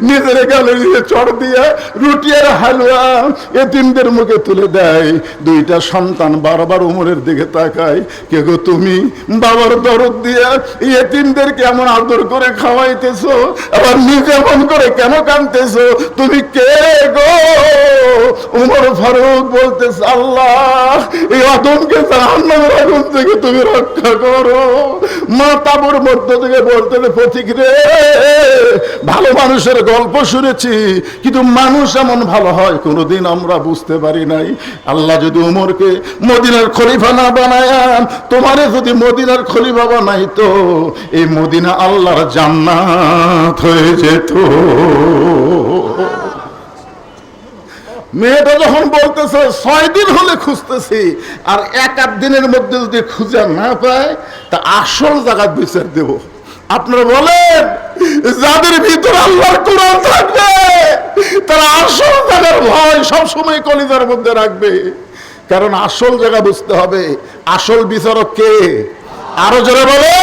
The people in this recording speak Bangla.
নিজের গালে দিয়ে চড় দিয়ে রুটি আর হালুয়া এতিমদের মুখে তুলে দেয়। দুইটা সন্তান বারবার উমরের দিকে তাকায়, কে গো তুমি? বাবার দরদ দিয়ে এতিমদেরকে এমন আদর করে খাওয়াইতেছো, আবার নিজে এমন করে কেন কাঁদতেছো? তুমি কে গো? উমর ফারুক বলতেছে, আল্লাহ এই আদমকে জাহান্নামের আগুন থেকে তুমি রক্ষা করো। মা তাবুর মধ্য থেকে বলতেছে, পথিক রে, ভালো মানুষের গল্প শুনেছি, কিন্তু মানুষ এমন ভালো হয় কোনোদিন আমরা বুঝতে পারি নাই। আল্লাহ যদি উমরকে মদিনার খলিফা না বানায়, তোমারে যদি মদিনার খলিফা বানাইতো, এই মদিনা আল্লাহর জান্নাত হয়ে যেত। মেয়েটা যখন বলতেছে 6 দিন হলে খুঁজতেছি, আর 1-8 দিনের মধ্যে যদি খুঁজে না পায়, তা আসল জায়গা বিচার দেব। আপনারা বলেন, যাদের ভিতর আল্লাহর কোরআন থাকবে তারা আসল জায়গার ভয় সবসময় কলিজার মধ্যে রাখবে। কারণ আসল জায়গা বুঝতে হবে। আসল বিচারক কে? আরো জোরে বলে।